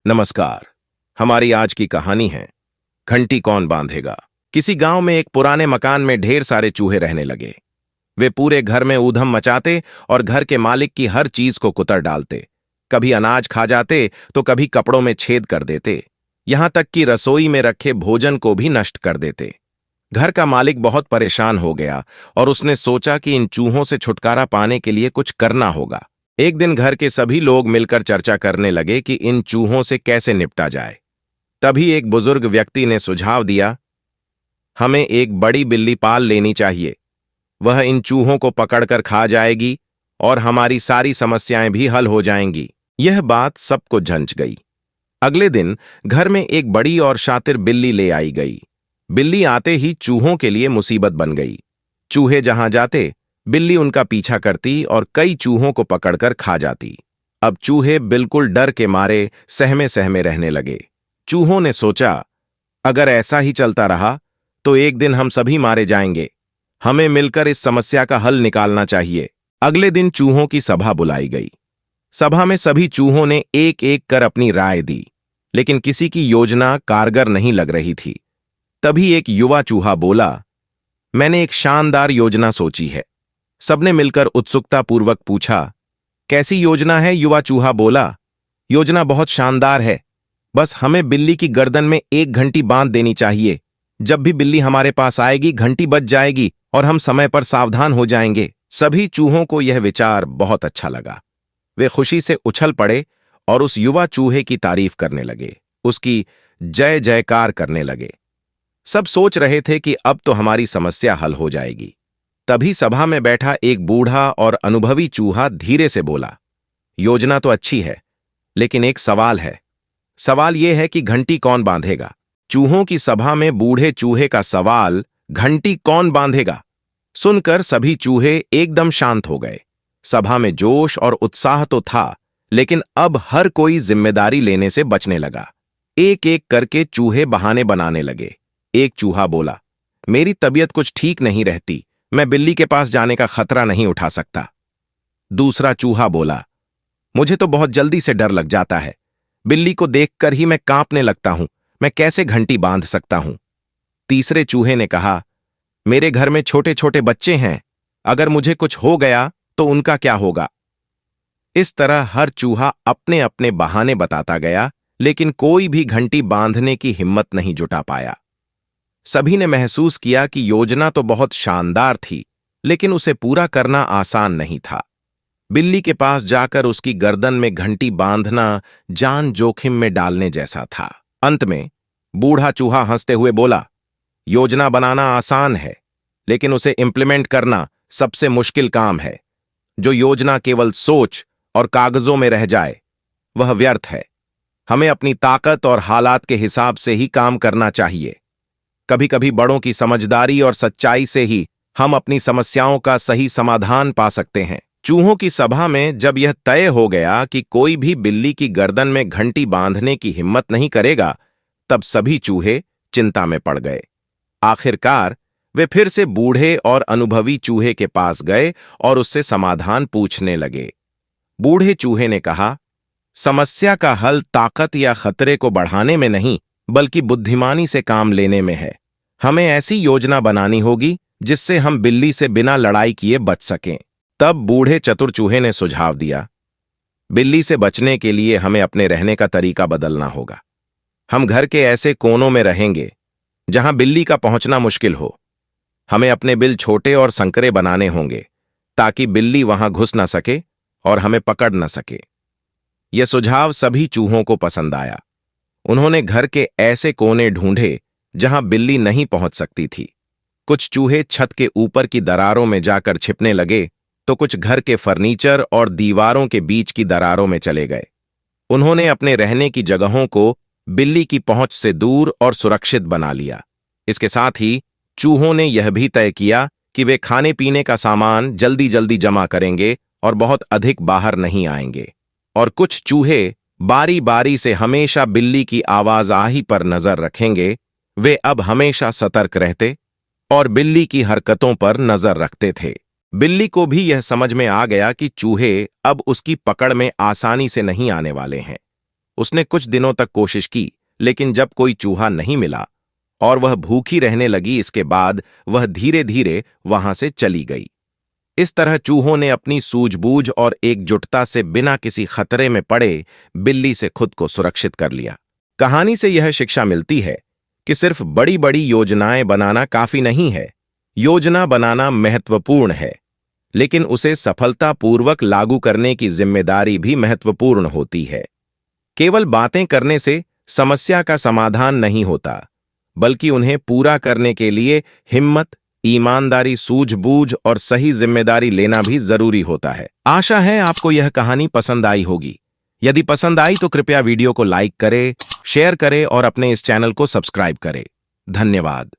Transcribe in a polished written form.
नमस्कार। हमारी आज की कहानी है घंटी कौन बांधेगा। किसी गांव में एक पुराने मकान में ढेर सारे चूहे रहने लगे। वे पूरे घर में ऊधम मचाते और घर के मालिक की हर चीज को कुतर डालते। कभी अनाज खा जाते तो कभी कपड़ों में छेद कर देते, यहां तक कि रसोई में रखे भोजन को भी नष्ट कर देते। घर का मालिक बहुत परेशान हो गया और उसने सोचा कि इन चूहों से छुटकारा पाने के लिए कुछ करना होगा। एक दिन घर के सभी लोग मिलकर चर्चा करने लगे कि इन चूहों से कैसे निपटा जाए। तभी एक बुजुर्ग व्यक्ति ने सुझाव दिया, हमें एक बड़ी बिल्ली पाल लेनी चाहिए। वह इन चूहों को पकड़कर खा जाएगी और हमारी सारी समस्याएं भी हल हो जाएंगी। यह बात सबको झंझ गई। अगले दिन घर में एक बड़ी और शातिर बिल्ली ले आई गई। बिल्ली आते ही चूहों के लिए मुसीबत बन गई। चूहे जहां जाते बिल्ली उनका पीछा करती और कई चूहों को पकड़कर खा जाती। अब चूहे बिल्कुल डर के मारे सहमे सहमे रहने लगे। चूहों ने सोचा, अगर ऐसा ही चलता रहा तो एक दिन हम सभी मारे जाएंगे। हमें मिलकर इस समस्या का हल निकालना चाहिए। अगले दिन चूहों की सभा बुलाई गई। सभा में सभी चूहों ने एक एक कर अपनी राय दी, लेकिन किसी की योजना कारगर नहीं लग रही थी। तभी एक युवा चूहा बोला, मैंने एक शानदार योजना सोची है। सबने मिलकर उत्सुकतापूर्वक पूछा, कैसी योजना है? युवा चूहा बोला, योजना बहुत शानदार है। बस हमें बिल्ली की गर्दन में एक घंटी बांध देनी चाहिए। जब भी बिल्ली हमारे पास आएगी घंटी बज जाएगी और हम समय पर सावधान हो जाएंगे। सभी चूहों को यह विचार बहुत अच्छा लगा। वे खुशी से उछल पड़े और उस युवा चूहे की तारीफ करने लगे, उसकी जय जयकार करने लगे। सब सोच रहे थे कि अब तो हमारी समस्या हल हो जाएगी। तभी सभा में बैठा एक बूढ़ा और अनुभवी चूहा धीरे से बोला, योजना तो अच्छी है, लेकिन एक सवाल है। सवाल यह है कि घंटी कौन बांधेगा? चूहों की सभा में बूढ़े चूहे का सवाल, घंटी कौन बांधेगा, सुनकर सभी चूहे एकदम शांत हो गए। सभा में जोश और उत्साह तो था, लेकिन अब हर कोई जिम्मेदारी लेने से बचने लगा। एक एक करके चूहे बहाने बनाने लगे। एक चूहा बोला, मेरी तबीयत कुछ ठीक नहीं रहती, मैं बिल्ली के पास जाने का खतरा नहीं उठा सकता। दूसरा चूहा बोला, मुझे तो बहुत जल्दी से डर लग जाता है, बिल्ली को देखकर ही मैं कांपने लगता हूं, मैं कैसे घंटी बांध सकता हूं। तीसरे चूहे ने कहा, मेरे घर में छोटे छोटे बच्चे हैं, अगर मुझे कुछ हो गया तो उनका क्या होगा। इस तरह हर चूहा अपने अपने बहाने बताता गया, लेकिन कोई भी घंटी बांधने की हिम्मत नहीं जुटा पाया। सभी ने महसूस किया कि योजना तो बहुत शानदार थी, लेकिन उसे पूरा करना आसान नहीं था। बिल्ली के पास जाकर उसकी गर्दन में घंटी बांधना जान जोखिम में डालने जैसा था। अंत में बूढ़ा चूहा हंसते हुए बोला, योजना बनाना आसान है, लेकिन उसे इंप्लीमेंट करना सबसे मुश्किल काम है। जो योजना केवल सोच और कागजों में रह जाए वह व्यर्थ है। हमें अपनी ताकत और हालात के हिसाब से ही काम करना चाहिए। कभी कभी बड़ों की समझदारी और सच्चाई से ही हम अपनी समस्याओं का सही समाधान पा सकते हैं। चूहों की सभा में जब यह तय हो गया कि कोई भी बिल्ली की गर्दन में घंटी बांधने की हिम्मत नहीं करेगा, तब सभी चूहे चिंता में पड़ गए। आखिरकार वे फिर से बूढ़े और अनुभवी चूहे के पास गए और उससे समाधान पूछने लगे। बूढ़े चूहे ने कहा, समस्या का हल ताकत या खतरे को बढ़ाने में नहीं, बल्कि बुद्धिमानी से काम लेने में है। हमें ऐसी योजना बनानी होगी जिससे हम बिल्ली से बिना लड़ाई किए बच सकें। तब बूढ़े चतुर चूहे ने सुझाव दिया, बिल्ली से बचने के लिए हमें अपने रहने का तरीका बदलना होगा। हम घर के ऐसे कोनों में रहेंगे जहां बिल्ली का पहुंचना मुश्किल हो। हमें अपने बिल छोटे और संकरे बनाने होंगे ताकि बिल्ली वहां घुस न सके और हमें पकड़ न सके। यह सुझाव सभी चूहों को पसंद आया। उन्होंने घर के ऐसे कोने ढूंढे जहां बिल्ली नहीं पहुंच सकती थी। कुछ चूहे छत के ऊपर की दरारों में जाकर छिपने लगे, तो कुछ घर के फर्नीचर और दीवारों के बीच की दरारों में चले गए। उन्होंने अपने रहने की जगहों को बिल्ली की पहुंच से दूर और सुरक्षित बना लिया। इसके साथ ही चूहों ने यह भी तय किया कि वे खाने पीने का सामान जल्दी जल्दी जमा करेंगे और बहुत अधिक बाहर नहीं आएंगे। और कुछ चूहे बारी बारी से हमेशा बिल्ली की आवाजाही पर नजर रखेंगे। वे अब हमेशा सतर्क रहते और बिल्ली की हरकतों पर नजर रखते थे। बिल्ली को भी यह समझ में आ गया कि चूहे अब उसकी पकड़ में आसानी से नहीं आने वाले हैं। उसने कुछ दिनों तक कोशिश की, लेकिन जब कोई चूहा नहीं मिला और वह भूखी रहने लगी, इसके बाद वह धीरे धीरे वहां से चली गई। इस तरह चूहों ने अपनी सूझबूझ और एकजुटता से बिना किसी खतरे में पड़े बिल्ली से खुद को सुरक्षित कर लिया। कहानी से यह शिक्षा मिलती है कि सिर्फ बड़ी बड़ी योजनाएं बनाना काफी नहीं है। योजना बनाना महत्वपूर्ण है, लेकिन उसे सफलतापूर्वक लागू करने की जिम्मेदारी भी महत्वपूर्ण होती है। केवल बातें करने से समस्या का समाधान नहीं होता, बल्कि उन्हें पूरा करने के लिए हिम्मत, ईमानदारी, सूझबूझ और सही जिम्मेदारी लेना भी जरूरी होता है। आशा है आपको यह कहानी पसंद आई होगी। यदि पसंद आई तो कृपया वीडियो को लाइक करें, शेयर करें और अपने इस चैनल को सब्सक्राइब करें। धन्यवाद।